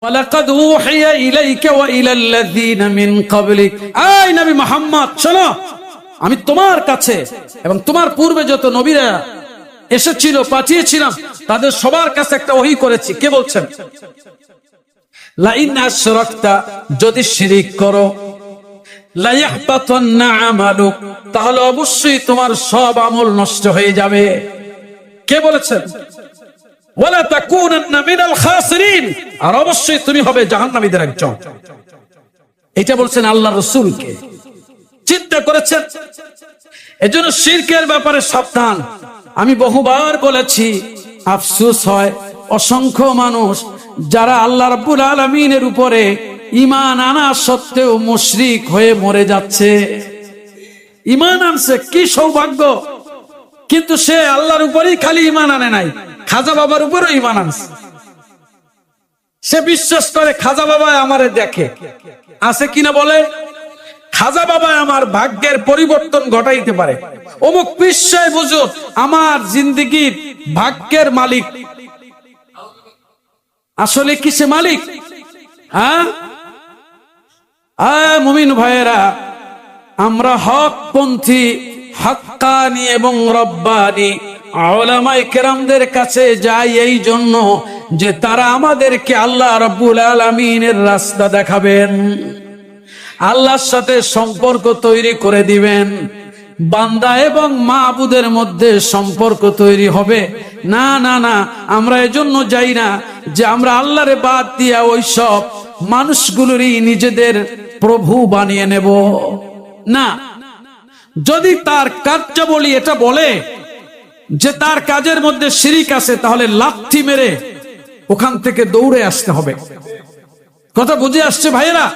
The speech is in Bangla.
ওয়ালাকাদ উহিয়া ইলাইকা ওয়া ইলাল্লাযীনা মিন ক্বাবলিক, আয় নবী মুহাম্মদ শোনো, আমি তোমার কাছে এবং তোমার পূর্বে যত নবীরা এসেছিল পাঠিয়েছিলাম তাদের সবার কাছে একটা ওহী করেছি। কে বলছেন? লা ইন আশরাকতা, যদি শিরিক করো, লা ইয়াহবাতান্না আমালুক, তাহলে অবশ্যই তোমার সব আমল নষ্ট হয়ে যাবে। কে বলেছেন? ওয়ালা তাকুনান্না মিনাল খাসিরিন, আর অবশ্যই তুমি হবে জাহান্নামীদের একজন। এটা বলছেন আল্লাহর রাসূলকে। চিন্তা করেছেন? এজন্য শিরকের ব্যাপারে সাবধান। আমি বহুবার বলেছি, আফসোস হয় অসংখ্য মানুষ যারা আল্লাহ রাব্বুল আলামিনের উপরে ঈমান আনা সত্ত্বেও মুশরিক হয়ে মরে যাচ্ছে। ঈমান আনছে, কি সৌভাগ্য, কিন্তু সে আল্লাহর উপরেই খালি ঈমান আনে নাই, খাজা বাবার উপরও ঈমান আনছে। সে বিশ্বাস করে খাজা বাবা আমারে দেখে, আছে কিনা বলে, খাজা বাবা আমার ভাগ্যের পরিবর্তন ঘটাইতে পারে, অমুক বিশ্বাস বুঝুন আমার জিন্দেগির ভাগ্যের মালিক। আসলে কি সে মালিক? হ্যাঁ মুমিন ভাইয়েরা, আমরা হকপন্থী, হাক্কানি এবং রব্বানি উলামায়ে কেরামদের কাছে যাই এই জন্য যে তারা আমাদেরকে আল্লাহ রাব্বুল আলামিনের রাস্তা দেখাবেন, আল্লাহর সাথে সম্পর্ক তৈরি করে দিবেন, বান্দা এবং মাবুদের মধ্যে সম্পর্ক তৈরি হবে। না না না, আমরা এজন্য যাই না যে আমরা আল্লাহরে বাদ দিয়া ওই সব মানুষগুলোরই নিজেদের প্রভু বানিয়ে নেব। না, যদি তার কার্যাবলী এটা বলে যে তার কাজের মধ্যে শিরিক আছে, তাহলে লাথি মেরে ওখান থেকে দৌড়ে আসতে হবে। কথা বুঝে আসছে ভাইয়েরা?